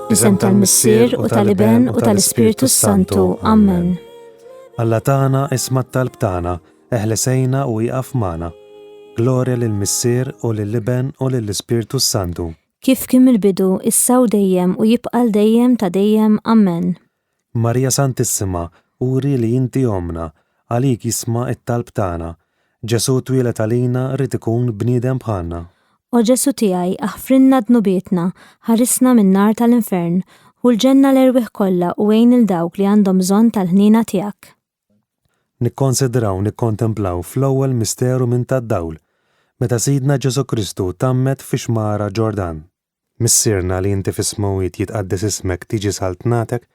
Bisem tal-Missier u tal-Iben u tal-Ispiritu Santu. Amen. Alla tagħna isma' t-talb tagħna, eħlesejna u jqaf magħna. Glorja lill-Missier u lill-Iben u lill-Ispiritu Santu. Kif kien il-bidu, issa u dejjem u jibqal dejjem ta' dejjem. Amen. Marija Santissima, uri li inti omna, għalik jisma' it-talb tagħna. Ġesu twilet għalina rid ikun bniedem bħalna. O Ġesu tiegħi, aħfrinna dnubietna, ħarisna min-nar tal-infern, u l-ġenna l-erwieħ kollha u għejn il-dawk li għandhom bżonn tal-ħniena tiegħek. Nikkonsidraw, nikkontemplaw fl-ewwel misteru minn tad-dawl, meta Sidna Ġesu Kristu tammet fi xmara Ġordan. Missierna li inti fis-smawit jitqaddes ismek tiġi saltnatek,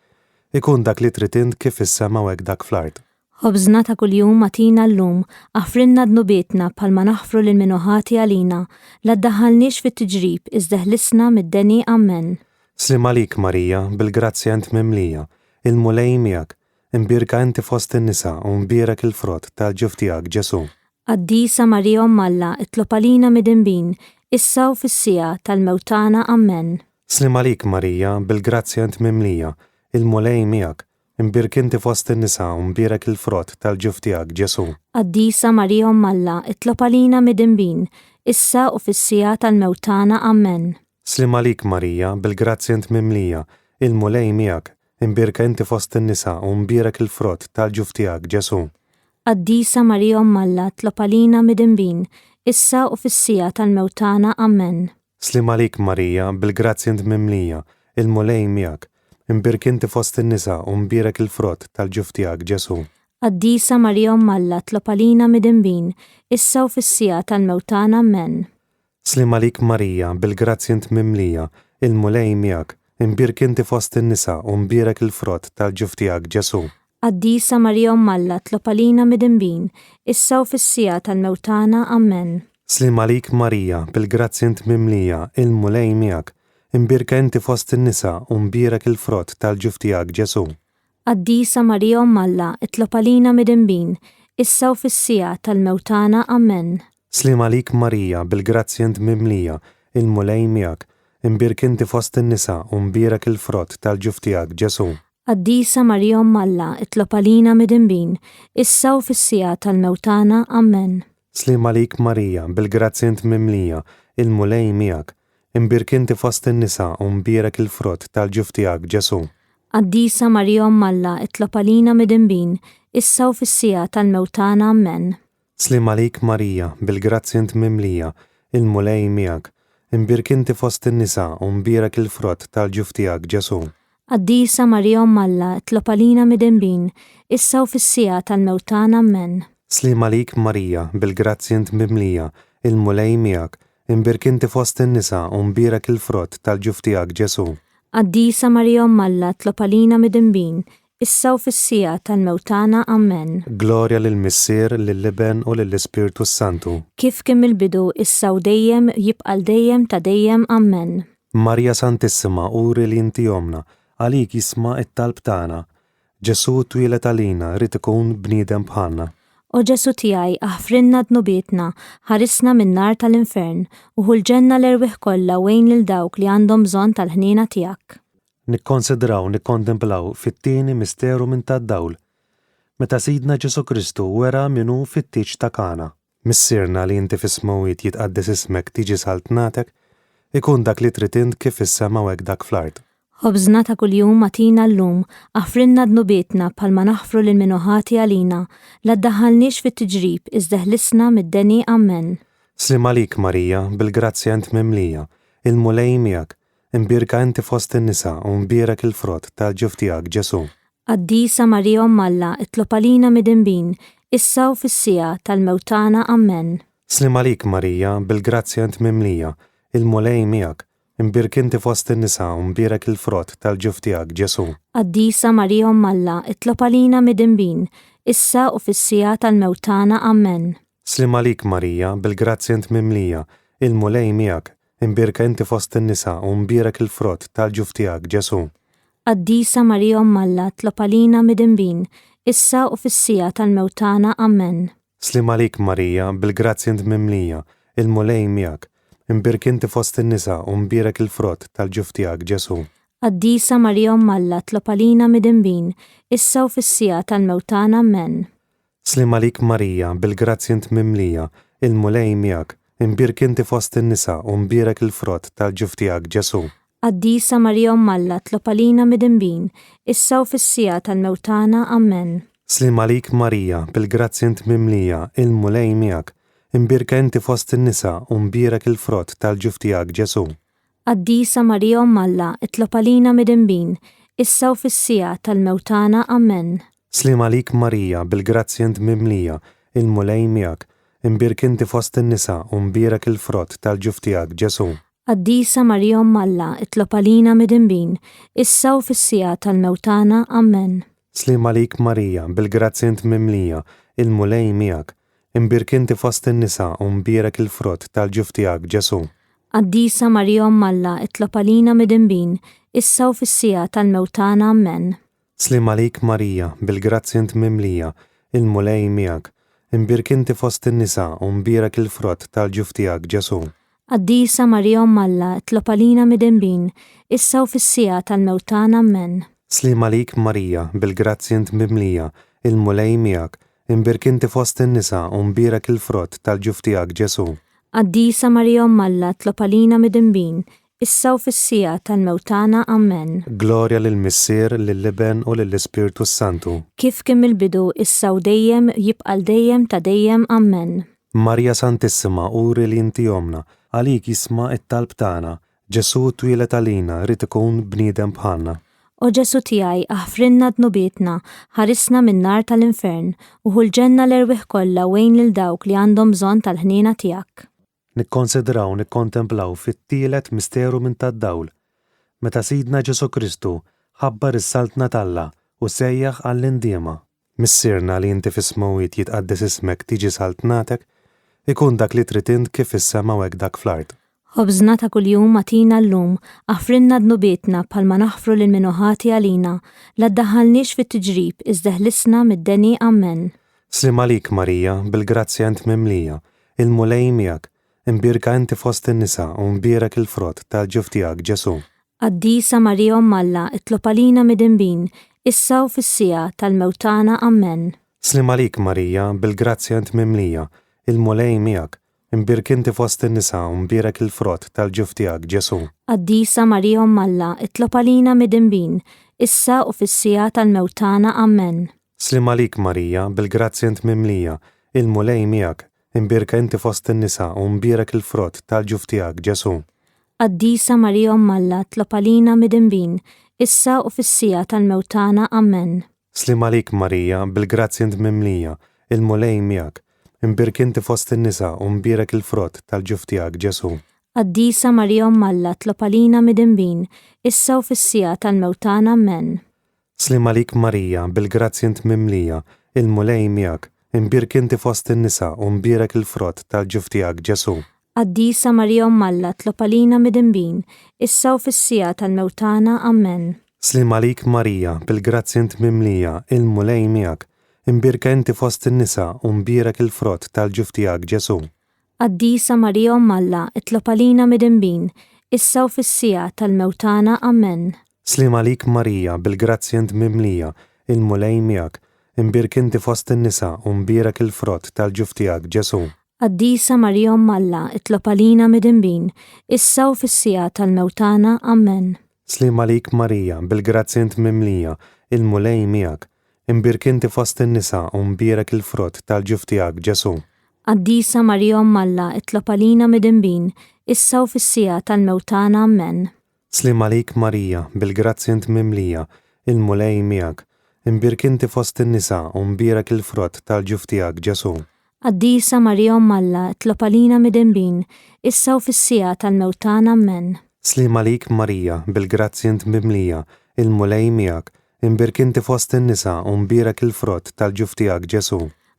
ikun dak li trid int kif is-sema u hekk dak fl-ard. Ħobżna ta' kuljum matina llum, aħfrinna dnubietna bħalma naħfru lil minuħati għalina, la ddaħħalniex fit-tiġrib iżda ħlisna mid-deni. Amen. Slim għalik Marija, bil-grazzja int mimlija, il-mulej miegħek, imbirka inti fost in-nisa u mbierek il-frott tal-ġuf tiegħek Ġesu. Qaddisa Marija Omm Alla, itlob għalina midinbin, issa u fis-sija tal-mewtana. Amen. Slim għalik Marija, bil-grazzja int mimlija, il-mulej miegħek, imbirk inti fost in-nisa u mbierek il-frott tal-ġuf tiegħek Ġesu. Qaddisa Marija Omm Alla, itlob għalina midinbin, issa u fis-sija tal-mewtana. Amen. Slim għalik Marija, bil-grazzja int mimlija, il-mulej miegħek, imbirka inti fost in-nisa u mbierek il-frott tal-ġuf tiegħek Ġesu. Qaddisa Marija Omm Alla, itlob għalina midinbin, issa u fis-sija tal-mewtana. Amen. Slim għalik Marija, bil-grazzja int mimlija, il-mulej miegħek, imbirk inti fost in-nisa u mbierek il-frott tal-ġuf tiegħek Ġesu. Qaddisa Marija Omm Alla, itlob għalina midinbin, issa u fis-sija tal-mewtana. Amen. Slim għalik Marija, bil-grazzja int mimlija, il-mulej miegħek, imbirk inti fost in-nisa u mbierek il-frott tal-ġuf tiegħek Ġesu. Qaddisa Marija Omm Alla, itlob għalina midinbin, issa u fis-sija tal-mewtana. Amen. Slim għalik Marija, bil-grazzja int mimlija, il-mulej miegħek, imbirka inti fost in-nisa u mbierek il-frott tal-ġuf tiegħek Ġesu. Qaddisa Marija Omm Alla, itlob għalina midinbin, issa u fis-sija tal-mewtana. Amen. Slim għalik Marija, bil-grazzja int mimlija, il-mulej miegħek, imbirk inti fost in-nisa u mbierek il-frott tal-ġuf tiegħek Ġesu. Qaddisa Marija Omm Alla, itlob għalina midinbin, issa u fis-sija tal-mewtana. Amen. Slim għalik Marija, bil-grazzja int mimlija, il-mulej miegħek, imbirk inti fost in-nisa u mbierek il-frott tal-ġuf tiegħek Ġesu. Qaddisa Marija Omm Alla, itlob għalina midinbin, issa u fis-sija tal-mewtana. Amen. Slim għalik Marija, bil-grazzja int mimlija, il-mulej miegħek, imbirk inti fost in-nisa u mbierek il-frott tal-ġuf tiegħek Ġesu. Qaddisa Marija Omm Alla, itlob għalina midinbin, issa u fis-sija tal-mewtana. Amen. Slim għalik Marija, bil-grazzja int mimlija, il-mulej miegħek, imbirk inti fost in-nisa u mbierek il-frott tal-ġuf tiegħek Ġesu. Qaddisa Marija Omm Alla, itlob għalina midinbin, issa u fis-sija tal-mewtana. Amen. Glorja lill-Missier, lill-Iben u lill-Ispiritu Santu. Kif kien il-bidu, issa u dejjem jibqal dejjem ta' dejjem. Amen. Marija Santissima, uri li inti omna, għalik jisma' it-talb tagħna. Ġesu twilet għalina rid ikun bniedem bħalna. O Ġesu tiegħi, aħfrinna dnubietna, ħarisna min-nar tal-infern, u l-ġenna l-erwieħ kollha u għejn lil dawk li għandhom bżonn tal-ħniena tiegħek. Nikkonsidraw, nikkontemplaw fit-tieni misteru minn tad-dawl, meta Sidna Ġesu Kristu wera minnu fit-tiġ ta' Kana. Missierna li inti fis-smawit jitqaddes ismek tiġi saltnatek, ikun dak li trid int kif is-sema u hekk dak fl-ard. Ħobżna ta' kuljum matina llum, aħfrinna dnubietna bħalma naħfru lil minuħati għalina, la ddaħħalniex fit-tiġrib iżda ħlisna mid-deni. Amen. Slim għalik Marija, bil-grazzja int mimlija, il-mulej miegħek, imbirka inti fost in-nisa u mbierek il-frott tal-ġuf tiegħek Ġesu. Qaddisa Marija Omm Alla, itlob għalina midinbin, issa u fis-sija tal-mewtana. Amen. Slim għalik Marija, bil-grazzja int mimlija, il-mulej miegħek, imbirk inti fost in-nisa u mbierek il-frott tal-ġuf tiegħek Ġesu. Qaddisa Marija Omm Alla, itlob għalina midinbin, issa u fis-sija tal-mewtana. Amen. Slim għalik Marija, bil-grazzja int mimlija, il-mulej miegħek, imbirka inti fost in-nisa u mbierek il-frott tal-ġuf tiegħek Ġesu. Qaddisa Marija Omm Alla, itlob għalina midinbin, issa u fis-sija tal-mewtana. Amen. Slim għalik Marija, bil-grazzja int mimlija, il-mulej miegħek, imbirk inti fost in-nisa u mbierek il-frott tal-ġuf tiegħek Ġesu. Qaddisa Marija Umm Alla tlob għalina midinbin, issa u fis-sija tal-mewtana Amen. Slim għalik Marija, bil-grazzja int mimlija, il-mulej miegħek, imbirk inti fost in-nisa u mbirek il-frott tal-ġuf tiegħek Ġesu. Qaddisa Marija Umm Alla tlob għalina midinbin, issa u fis-sija tal-mewtana Amen. Slim għalik Marija, bil-grazzja int mimlija, il-mulej miegħek, imbirka inti fost in-nisa u mbirek il-frott tal-ġuf tiegħek Ġesu. Qaddisa Marija Umm Alla tlob għalina midinbin, issa u fis-sija tal-mewtana Amen. Slim għalik Marija, bil-grazzja int mimlija, il-mulej miegħek, imbirk inti fost in-nisa u mbirek il-frott tal-ġuf tiegħek Ġesu. Qaddisa Marija Umm Alla tlob għalina midinbin, issa u fis-sija tal-mewtana Amen. Slim għalik Marija, bil-grazzja int mimlija, il-mulej miegħek, imbirk inti fost in-nisa u mbirek il-frott tal-ġuf tiegħek Ġesu. Qaddisa Marija Umm Alla tlob għalina midinbin, issa u fis-sija tal-mewtana Amen. Slim għalik Marija, bil-grazzja int mimlija, il-mulej miegħek, imbirk inti fost in-nisa u mbirek il-frott tal-ġuf tiegħek Ġesu. Qaddisa Marija Umm Alla tlob għalina midinbin, issa u fis-sija tal-mewtana Amen. Slim għalik Marija, bil-grazzja int mimlija, il-mulej miegħek, imbirk inti fost in-nisa u mbirek il-frott tal-ġuf tiegħek Ġesu. Qaddisa Marija Umm Alla tlob għalina midinbin, issa u fis-sija tal-mewtana Amen. Glorja lill-Missier, lill-Iben u lill-Ispirtu Santu. Kif kien mill-bidu issa u dejjem jibqa' dejjem ta' dejjem Amen. Marja Santissima, uri li inti jomna, għalik jisma' it-talb tagħna, Ġesu twilet għalina rid ikun bniedem bħalna. O Ġesu tiegħi aħfrinna dnubietna, ħarisna min-nar tal-infern u ħulġenna l-erwieħ kollha wejn lil dawk li għandhom bżonn tal-ħniena tiegħek. Nikkonsidraw, nikkontemplaw fit-tielet misteru minn tad-dawl, meta Sidna Ġesu Kristu ħabbar is-saltna Talla u sejjaħ għall-indiema. Missierna li inti fis-smawiet jitqaddes ismek tiġi saltnatek, ikun dak li trid int kif is-sema u hekk dak fl-ard. Ħobżna ta' kuljum atina llum, aħfrinna dnubietna bħalma naħfru lil minuħati għalina, la ddaħħalniex fit-tiġrib iżda ħlisna mid-deni Amen. Slim għalik Marija, bil-grazzja int mimlija, il-mulej miegħek, imbirka inti fost in-nisa u mbirek il-frott tal-ġuf tiegħek Ġesu. Qaddisa Marija Umm Alla tlob għalina midinbin, issa u fis-sija tal-mewtana Amen. Slim għalik Marija, bil-grazzja int mimlija, il-mulej miegħek, imbirk inti fost in-nisa u mbirek il-frott tal-ġuf tiegħek Ġesu. Qaddisa Marija Umm Alla tlob għalina midinbin, issa u fis-sija tal-mewtana Amen. Slim għalik Marija, bil-grazzja int mimlija, il-mulej miegħek, imbirka inti fost in-nisa u mbirek il-frott tal-ġuf tiegħek Ġesu. Qaddisa Marija Umm Alla tlob għalina midinbin, issa u fis-sija tal-mewtana Amen. Slim għalik Marija, bil-grazzja int mimlija, il-mulej miegħek, imbirk inti fost in-nisa u mbirek il-frott tal-ġuf tiegħek Ġesu. Qaddisa Marija Umm Alla tlob għalina midinbin, issa u fis-sija tal-mewtana Amen. Slim għalik Marija, bil-grazzja int mimlija, il-mulej miegħek, imbirk inti fost in-nisa u mbirek il-frott tal-ġuf tiegħek Ġesu. Qaddisa Marija Umm Alla tlob għalina midinbin, issa u fis-sija tal-mewtana Amen. Slim għalik Marija, bil-grazzja int mimlija, il-mulej miegħek, imbirka inti fost in-nisa u mbirek il-frott tal-ġuf tiegħek Ġesu. Qaddisa Marija Umm Alla tlob għalina midinbin, issa u fis-sija tal-mewtana Amen. Slim għalik Marija, bil-grazzja int mimlija, il-mulej miegħek, imbirk inti fost in-nisa u mbirek il-frott tal-ġuf tiegħek Ġesu. Qaddisa Marija Umm Alla tlob għalina midinbin, issa u fis-sija tal-mewtana Amen. Slim għalik Marija, bil-grazzja int mimlija, il-mulej miegħek, imbirk inti fost in-nisa u mbirek il-frott tal-ġuf tiegħek Ġesu. Qaddisa Marija Umm Alla tlob għalina midinbin, issa u fis-sija tal-mewtana Amen. Slim għalik Marija, bil-grazzja int mimlija, il-mulej miegħek, imbirk inti fost in-nisa u mbirek il-frott tal-ġuf tiegħek Ġesu. Qaddisa Marija Umm Alla tlob għalina midinbin, issa u fis-sija tal-mewtana Amen. Slim għalik Marija, bil-grazzja int mimlija, il-mulej miegħek, imbirk inti fost in-nisa u mbirek il-frott tal-ġuf tiegħek Ġesu.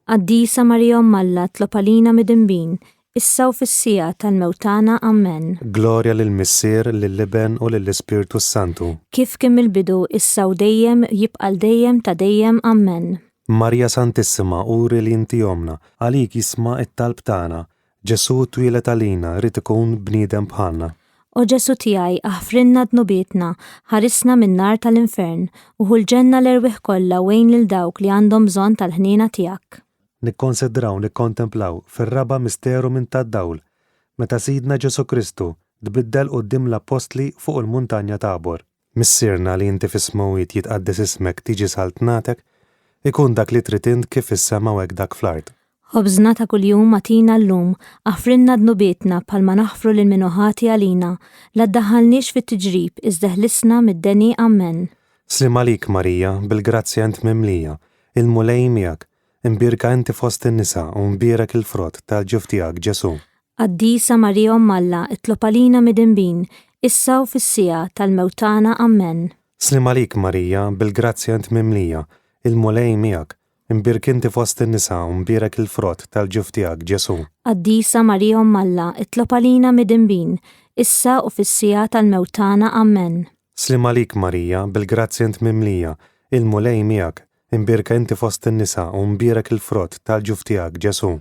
Qaddisa Marija Umm Alla tlob għalina midinbin, issa u fis-sija tal-mewtana Amen. Glorja lill-Missier, lill-Iben u lill-Ispirtu Santu. Kif kien mill-bidu issa u dejjem jibqa' dejjem ta' dejjem Amen. Marja Santissima, uri li inti jomna, għalik jisma' it-talb tagħna, Ġesu twilet għalina rid ikun bniedem bħalna. O Ġesu tiegħi aħfrinna dnubietna, ħarisna min-nar tal-infern, u ħulġenna l-erwieħ kollha wejn lil dawk li għandhom bżonn tal-ħniena tiegħek. Nikkonsidraw, nikkontemplaw fir-raba' misteru minn tad-dawl, meta Sidna Ġesu Kristu tbiddel quddiem l-apostli fuq il-muntanja Tabor. Missierna li inti fis-smowit jitqaddes ismek tiġi saltnatek, ikun dak li trid int kif is-sema u hekk dak fl-ard. Ħobżna ta' kuljum atina llum, aħfrinna dnubietna bħalma naħfru lil minuħati għalina, la ddaħħalniex fit-tiġrib iżda ħlisna mid-deni Amen. Slim għalik Marija, bil-grazzja int mimlija, il-mulej miegħek, imbirka inti fost in-nisa u mbierek il-frott tal-ġuf tiegħek Ġesu. Qaddisa Marija Omm Alla, itlob għalina midinbin, issa u fis-sija tal-mewtana Amen. Slim għalik Marija, bil-grazzja int mimlija, il-mulej miegħek, imbirk inti fost in-nisa u mbierek il-frott tal-ġuf tiegħek Ġesu. Qaddisa Marija Omm Alla, itlob għalina midinbin, issa u fis-sija tal-mewtana Amen. Slim għalik Marija, bil-grazzja int mimlija, il-mulej miegħek, imbirka inti fost in-nisa u mbierek il-frott tal-ġuf tiegħek Ġesu.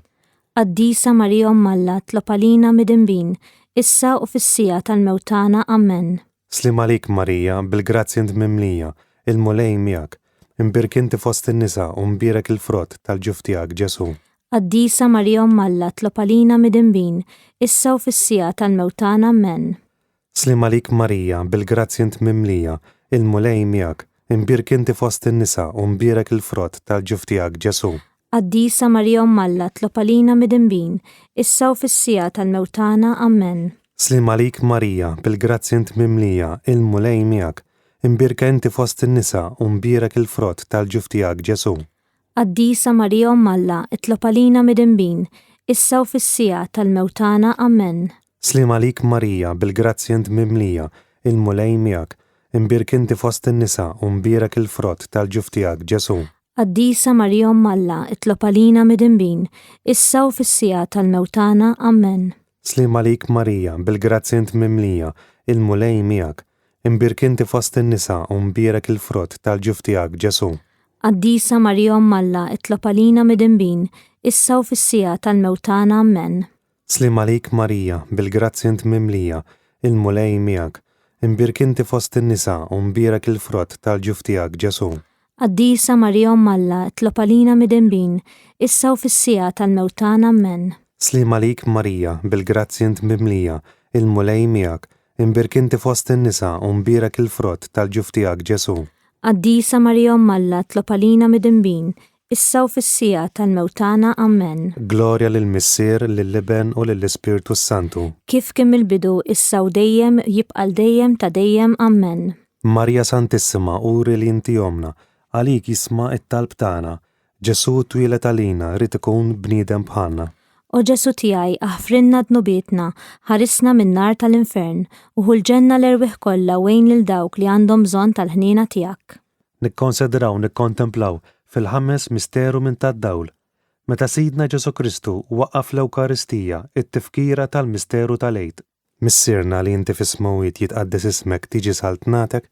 Qaddisa Marija Omm Alla, itlob għalina midinbin, issa u fis-sija tal-mewtana Amen. Slim għalik Marija, bil-grazzja int mimlija, il-mulej miegħek, imbirk inti fost in-nisa u mbierek il-frott tal-ġuf tiegħek Ġesu. Qaddisa Marija Omm Alla, itlob għalina midinbin, issa u fis-sija tal-mewtana Amen. Slim għalik Marija, bil-grazzja int mimlija, il-mulej miegħek, imbirk inti fost in-nisa u mbierek il-frott tal-ġuf tiegħek Ġesu. Qaddisa Marija Omm Alla, itlob għalina midinbin, issa u fis-sija tal-mewtana Amen. Slim għalik Marija, bil-grazzja int mimlija, il-mulej miegħek, imbirka inti fost in-nisa u mbierek il-frott tal-ġuf tiegħek Ġesu. Qaddisa Marija Omm Alla, itlob għalina midinbin, issa u fis-sija tal-mewtana Amen. Slim għalik Marija, bil-grazzja int mimlija, il-mulej miegħek, imbirk inti fost in-nisa u mbierek il-frott tal-ġuf tiegħek Ġesu. Qaddisa Marija Omm Alla, itlob għalina midinbin, issa u fis-sija tal-mewtana Amen. Slim għalik Marija, bil-grazzja int mimlija, il-mulej miegħek, imbirk inti fost in-nisa u mbierek il-frott tal-ġuf tiegħek Ġesu. Qaddisa Marija Omm Alla, itlob għalina midinbin, issa u fis-sija tal-mewtana Amen. Slim għalik Marija, bil-grazzja int mimlija, il-mulej miegħek, imbirk inti fost in-nisa u mbierek il-frott tal-ġuf tiegħek Ġesu. Qaddisa Marija Omm Alla, itlob għalina midinbin, issa u fis-sija tal-mewtana Amen. Slim għalik Marija, bil-grazzja int mimlija, il-mulej miegħek, imbirk inti fost in-nisa u mbierek il-frott tal-ġuf tiegħek Ġesu. Qaddisa Marija Omm Alla, itlob għalina midinbin, issa u fis-sija tal-mewtana Amen. Glorja lill-Missier, lill-Iben u lill-Ispirtu Santu. Kif kien mill-bidu issa u dejjem jibqa' dejjem ta' dejjem Amen. Marja Santissima, uri li inti omna, għalik jisma' it-talb tagħna, Ġesu twilet għalina rid ikun bniedem bħalna. O Ġesu tiegħi aħfrinna dnubietna, ħarisna min-nar tal-infern u ħulġenna l-erwieħ kollha wejn lil dawk li għandhom bżonn tal-ħniena tiegħek. Nikkonsidraw, nikkontemplaw fil-ħames misteru minn tad-dawl, meta Sidna Ġesu Kristu waqqaf l-Ewkaristija it-tifkira tal-misteru tal-Għid. Missierna li inti fis-smowit jitqaddes ismek tiġi saltnatek,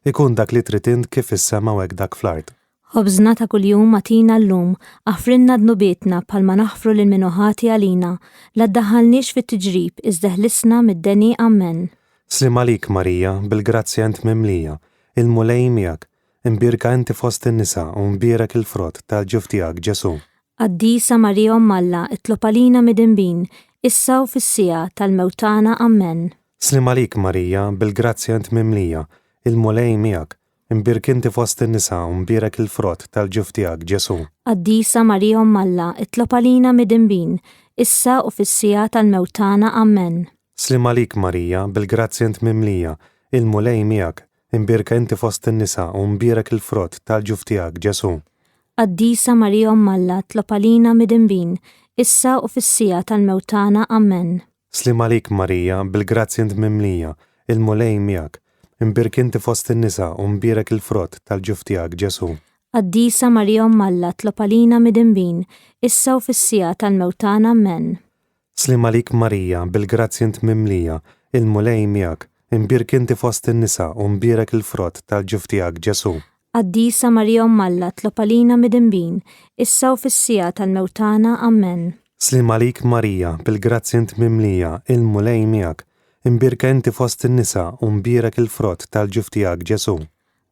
ikun dak li trid int kif is-sema u hekk dak fl-ard. Ħobżna ta' kuljum atina llum, aħfrinna dnubietna bħalma naħfru lil minuħati għalina, la ddaħħalniex fit-tiġrib iżda ħlisna mid-deni Amen. Slim għalik Marija, bil-grazzja int mimlija, il-mulej miegħek, imbirka inti fost in-nisa u mbierek il-frott tal-ġuf tiegħek Ġesu. Qaddisa Marija Omm Alla, itlob għalina midinbin, issa u fis-sija tal-mewtana Amen. Slim għalik Marija, bil-grazzja int mimlija, il-mulej miegħek, imbirk inti fost in-nisa u mbierek il-frott tal-ġuf tiegħek Ġesu. Qaddisa Marija Omm Alla, itlob għalina midinbin, issa u fis-sija tal-mewtana Amen. Slim għalik Marija, bil-grazzja int mimlija, il-mulej miegħek, imbirka inti fost in-nisa u mbierek il-frott tal-ġuf tiegħek Ġesu. Qaddisa Marija Omm Alla, itlob għalina midinbin, issa u fis-sija tal-mewtana Amen. Slim għalik Marija, bil-grazzja int mimlija, il-mulej miegħek, imbirk inti fost in-nisa u mbierek il-frott tal-ġuf tiegħek Ġesu. Qaddisa Marija Omm Alla, itlob għalina midinbin, issa u fis-sija tal-mewtana Amen. Slim għalik Marija, bil-grazzja int mimlija, il-mulej miegħek, imbirk inti fost in-nisa u mbierek il-frott tal-ġuf tiegħek Ġesu. Qaddisa Marija Omm Alla, itlob għalina midinbin, issa u fis-sija tal-mewtana Amen. Slim għalik Marija, bil-grazzja int mimlija, il-mulej miegħek, imbirka inti fost in-nisa u mbierak il-frott tal-ġuf tiegħek Ġesu.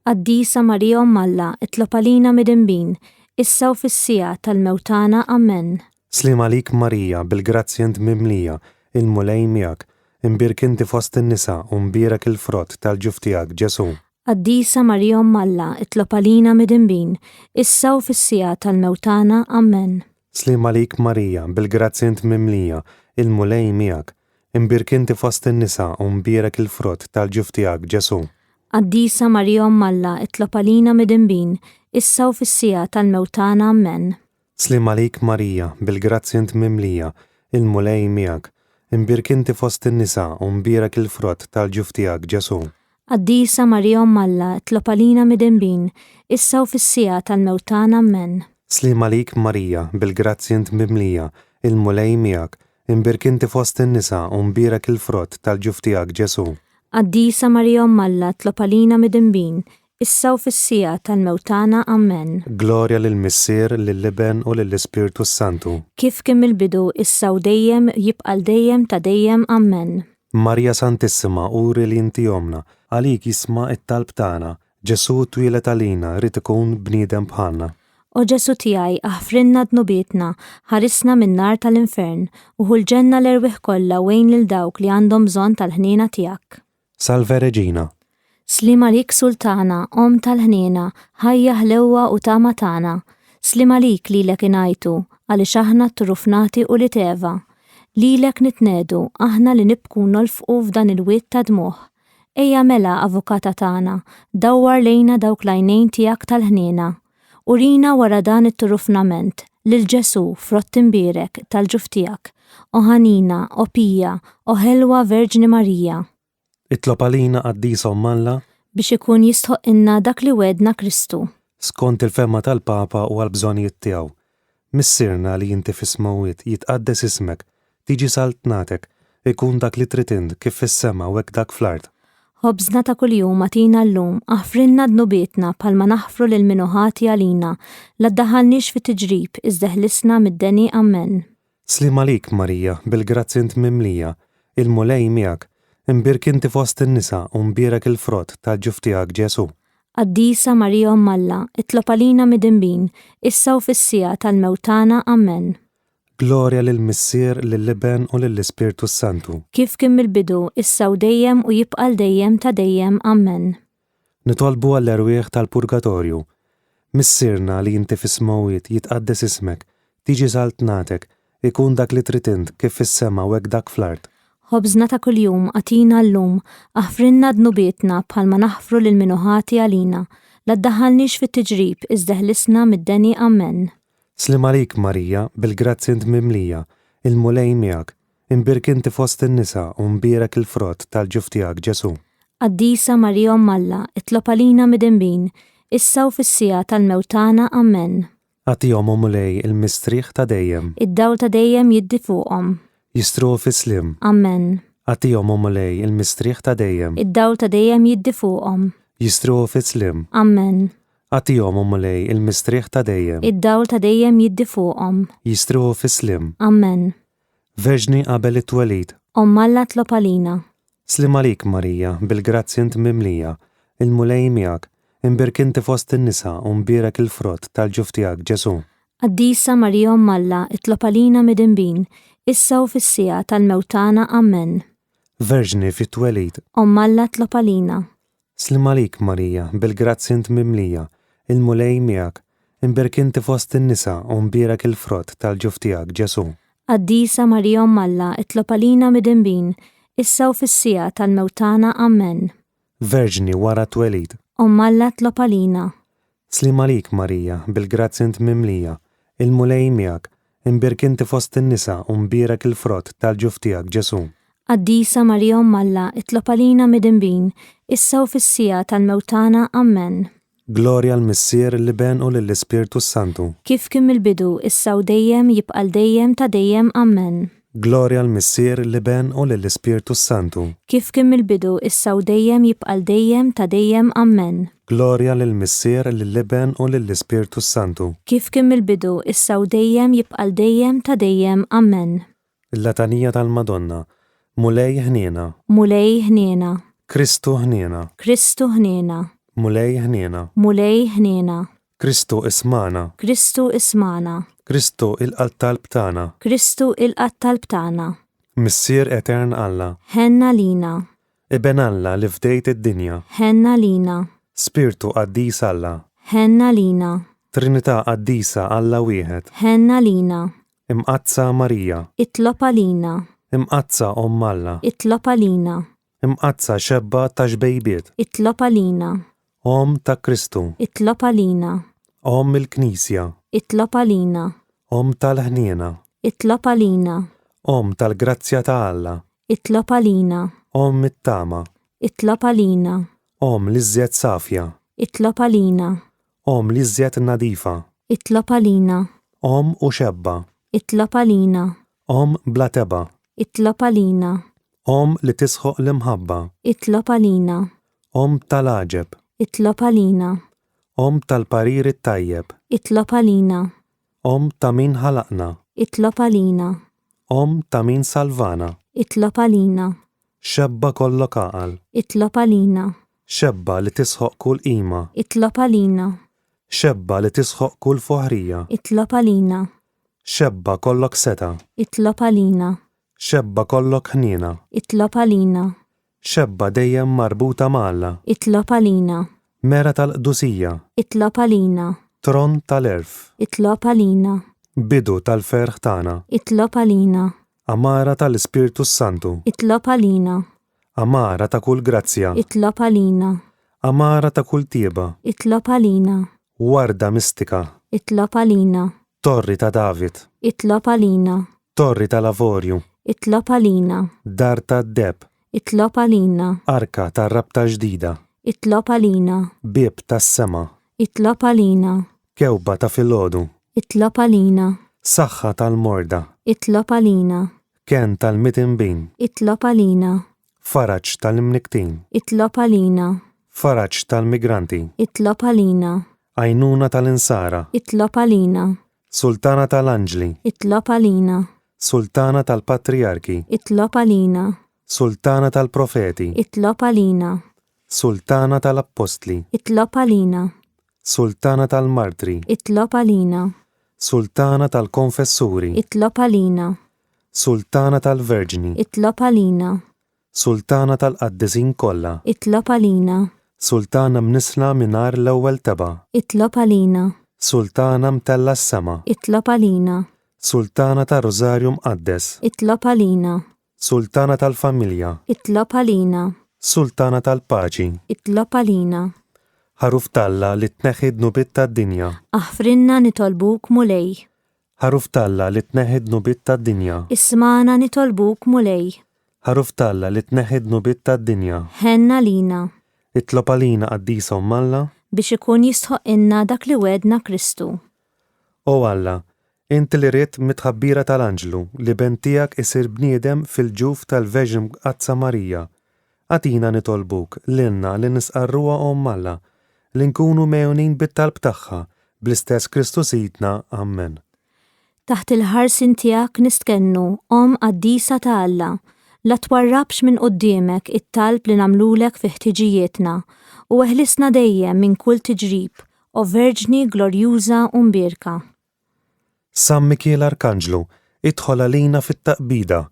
Qaddisa Marija Omm Alla, itlob għalina midinbin, issa u fis-sija tal-mewtana. Amen. Slim għalik Marija, bil-grazzja int mimlija, il-mulej miegħek, imbirk inti fost in-nisa u mbierak il-frott tal-ġuf tiegħek Ġesu. Qaddisa Marija Omm Alla, itlob għalina midinbin, issa u fis-sija tal-mewtana. Amen. Slim għalik Marija, bil-grazzja int mimlija, il-mulej miegħek, imbirk inti fost in-nisa u mbierak il-frott tal-ġuf tiegħek Ġesu. Qaddisa Marija Omm Alla, itlob għalina midinbin, issa u fis-sija tal-mewtana. Amen. Slim għalik Marija, bil-grazzja int mimlija, il-mulej miegħek, imbirk inti fost in-nisa u mbierak il-frott tal-ġuf tiegħek Ġesu. Qaddisa Marija Omm Alla, itlob għalina midinbin, issa u fis-sija tal-mewtana. Amen. Slim għalik Marija, bil-grazzja int mimlija, il-mulej miegħek, imbirk inti fost in-nisa u mbierak il-frott tal-ġuf tiegħek Ġesu. Qaddisa Marija Omm Alla, itlob għalina midinbin, issa u fis-sija tal-mewtana. Amen. Glorja lill-Missier, lill-Iben u lill-Ispirtu Santu. Kif kien mill-bidu, issa u dejjem, jibqal dejjem ta' dejjem. Amen. Marja Santissima, uri li inti omna, għalik jisma' it-talb tagħna, Ġesu twilet għalina rid ikun bniedem bħalna. O Ġesu tiegħi, aħfrinna dnubietna, ħarisna min-nar tal-infern, u ħulġenna l-erwieħ kollha wejn lil dawk li għandhom bżonn tal-ħniena tiegħek. Salve Reġina. Slim għalik Sultana, Om tal-ħniena, ħajja ħlewwa u tama tagħna. Slim għalik lilek ingħajtu, għaliex aħna t-trufnati u li teva. Lilek nitnedu, aħna li nibku nolfqu f'dan il-wiet ta' dmuħ. Ejja mela, Avukata tagħna, dawwar lejna dawk l-għajnejn tiegħek tal-ħniena. Urina wara dan it-trufnament, lil Ġesu frott imbierek tal-ġuf tiegħek, o ħanina, o Pija, o ħelwa Verġni Marija. Itlob għalina Qaddisa Omm Alla biex ikun jistħoq inna dak li wedna Kristu. skont il-femma tal-Papa u għal-bżonijiet tiegħu. Missirna li inti fis-smawwiet jitqaddes ismek, tiġi saltnatek, ikun dak li trid int kif fis-sema u hekk dak fl-ard. Ħobżna ta' kuljum atina llum, aħfrinna dnubietna bħalma naħfru lil minuħati għalina, la ddaħħalniex fit-tiġrib, iżda ħlisna mid-deni. Amen. Slim għalik Marija, bil-grazzja int mimlija, il-mulej miegħek, imbirk inti fost in-nisa u mbierak il-frott tal-ġuf tiegħek Ġesu. Qaddisa Marija Omm Alla, itlob għalina midinbin, issa u fis-sija tal-mewtana. Amen. Glorja lill-Missier, lill-Iben u lill-Ispirtu Santu. Kif kien mill-bidu, issa u dejjem u jibqal dejjem ta' dejjem. Amen. Nitolbu għall-erwieħ tal-Purgatorju. Missirna li inti fis-smawwiet jitqaddes ismek, tiġi saltnatek, ikun dak li trid int kif fis-sema u hekk dak fl-ard. Ħobżna ta' kuljum atina llum, aħfrinna dnubietna bħalma naħfru lil minuħati għalina, la ddaħħalniex fit-tiġrib, iżda ħlisna mid-deni. Amen. Slim għalik Marija, bil-grazzja int mimlija, il-mulej miegħek, imbirk inti fost in-nisa u mbierak il-frott tal-ġuf tiegħek Ġesu. Qaddisa Marija Omm Alla, itlob għalina midinbin, issa u fis-sija tal-mewtana. Amen. Għatihom u mulej il-mistrieħ ta' dejjem, Id-dawl ta' dejjem jiddi fuqhom. jistruħu fis-slim. Amen. Għatihom u mulej il-mistrieħ ta' dejjem, Id-dawl ta' dejjem jiddi fuqhom. jistruħu fis-slim. Amen. Għatihom u mulej il-mistrieħ ta' dejjem, Id-dawl ta' dejjem jiddi fuqhom. jistruħu fis-slim. Amen. Verġni qabel it-twelid. Omm Alla, tlob għalina. Slim għalik Marija, bil-grazzja int mimlija, il-mulej miegħek, imbirk inti fost in-nisa u mbierak il-frott tal-ġuf tiegħek Ġesu. Qaddisa Marija Omm Alla, itlob għalina midinbin, issa u fis-sija tal-mewtana. Amen. Verġni fit-twelid. Omm Alla, tlob għalina. Slim għalik Marija, bil-grazzja int mimlija, il-mulej miegħek, imbirk inti fost in-nisa u mbierak il-frott tal-ġuf tiegħek Ġesu. Qaddisa Marija Omm Alla, itlob għalina midinbin, issa u fis-sija tal-mewtana. Amen. Verġni wara twelid. Omm Alla, tlob għalina. Slim għalik Marija, bil-grazzja int mimlija, il-mulej miegħek, imbirk inti fost in-nisa u mbierak il-frott tal-ġuf tiegħek Ġesu. Qaddisa Marija Omm Alla, itlob għalina midinbin, issa u fis-sija tal-mewtana. Amen. Glorja l-Missier, l-Iben u lill-Ispirtu Santu. Kif kien mill-bidu, issa u dejjem jibqal dejjem ta' dejjem. Amen. Glorja l-Missier, l-Iben u lill-Ispirtu Santu. Kif kien mill-bidu, issa u dejjem jibqal dejjem ta' dejjem. Amen. Glorja lill-Missier, lill-Iben u lill-Ispirtu Santu. Kif kien mill-bidu, issa u dejjem jibqal dejjem ta' dejjem. Amen. Il-Latanija tal-Madonna. mulej ħniena, mulej ħniena, Kristu ħniena, Kristu ħniena, mulej ħniena, mulej ħniena, Kristu ismana, Kristu ismana, Kristu il-qalb tagħna, Kristu il-qattal btana, Missier Etern Alla, ħenna lina, Iben Alla li fdejt id-dinja, ħenna lina, Spirtu qaddis Alla, ħenna lina, Trinità qaddisa Alla wieħed, ħenna lina, imqazza Marija, itlopa lina, imqazza Omm Alla, itlopa lina, imqazza xebba ta' xbejbiet, itlopa lina, Om ta' Kristu, itlopa lina, Om il-Knisja, itlopa lina, Om tal-ħniena, itlopa lina, Om tal-grazzja ta' Alla, itlopa lina, Om it-tama, itlopa lina, Om l-iżjed safja, itlopa lina, Om l-iżjed nadifa, itlopa lina, Om u xebba, itlopa lina, Om bla teba, itlopa lina, Om li tisħoq l-imħabba, itlopa lina, Om tal-aġeb, itlopa lina, Om tal-parir it-tajjeb, itlopa lina, Om ta' min ħalaqna, itlopa lina, Om ta' min salvana, itlopa lina, xebba kollok aqal, itlopa lina, xebba li tisħoq kull qima, itlopa lina, xebba li tisħoq kull foħrija, itlopa lina, xebba kollok seta, itlopa lina, xebba kollok ħniena, itlopa lina, xebba dejjem marbuta malla, itlopa lina, mera tal-qdusija, itlopa lina, tron tal-erf, itlopa lina, bidu tal-ferħ tagħna, itlopa lina, amara tal-Ispirtu Santu, itlopa lina, amara ta' kull grazzja, itlopa lina, amara ta' kull tieba, itlopa lina, warda mistika, itlopa lina, torri ta' David, itlopa lina, torri tal-Avorju, itlopa lina, dar ta' Deb, itlopa lina, arka ta' rabta ġdida, itlopa lina, bib tas sema, itlopa lina, kewba ta' filgħodu, itlopa lina, saħħa tal-morda, itlopa lina, ken tal-mitinbin, itlopa lina, faraġ tal-imniktin, itlopa lina, faraġ tal-migranti, itlopa lina, għajnuna tal-insara, itlopa lina, sultana tal-anġli, itlopa lina, sultana tal-patriarki, itlopa lina, sultana tal-profeti, itlopa lina, sultana tal-appostli, itlopa lina, sultana tal-martri, itlopa lina, sultana tal-konfessuri, itlopa lina, sultana tal-verġni, itlopa lina, sultana tal-qaddisin kollha, itlopa lina, sultana mnisla minar l-ewwel teba', itlopa lina, sultana mtella s-sema, itlopa lina, sultana tal-Rożarju Mqaddes, itlopa lina, sultana tal-familja, itlopa lina, sultana tal-paċi, itlopa lina, ħaruf talla li tneħħid nubit tad-dinja, aħfrinna nitolbuk mulej, ħaruf talla li tneħħid nubit tad-dinja, ismana nitolbuk mulej, ħaruf talla li tneħħid nubit tad-dinja, ħenna lina, itlob għalina qaddisa Alla, biex ikun jistħoq inna dak li wedna Kristu. o Alla, inti li ried mitħabbira tal-anġlu li bentijak isir bniedem fil-ġuf tal-Verġin Mqazza Marija, għatina nitolbuk l-inna li nisqarruha Alla, li nkunu mewnin bit-talb tagħha bl-istess Kristu Sidna, Amen. Taħt il-ħarsin tiegħek nistkennu qaddisa ta' Alla, la twarrabx minn quddiemek it-talb li nagħmlulek fi ħtiġijietna u eħlisna dejjem minn kull tiġrib, o Verġni glorjuża u mbierka. San Mikiel Arkanġlu, idħol għalina fit-taqbida,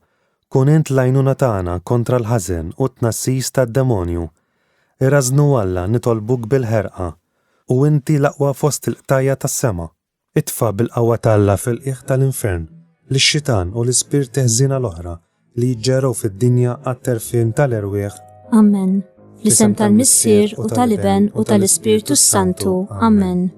kun int l-għajnuna tagħna kontra l-ħażen u t-tnassis tad-demonju. Irażnu Alla nitolbuk bil-ħerqa u inti l-aqwa fost il-qtajja tas-sema. Itfa' bil-qawwa talla fil-qiegħ tal-infern lix-xitan u l-ispirti ħżiena l-oħra li jġġergħu fid-dinja għat-terfien tal-erwieħ. Amen. L-isem tal-Missier u tal-Iben u tal-Ispirtu Santu. Amen.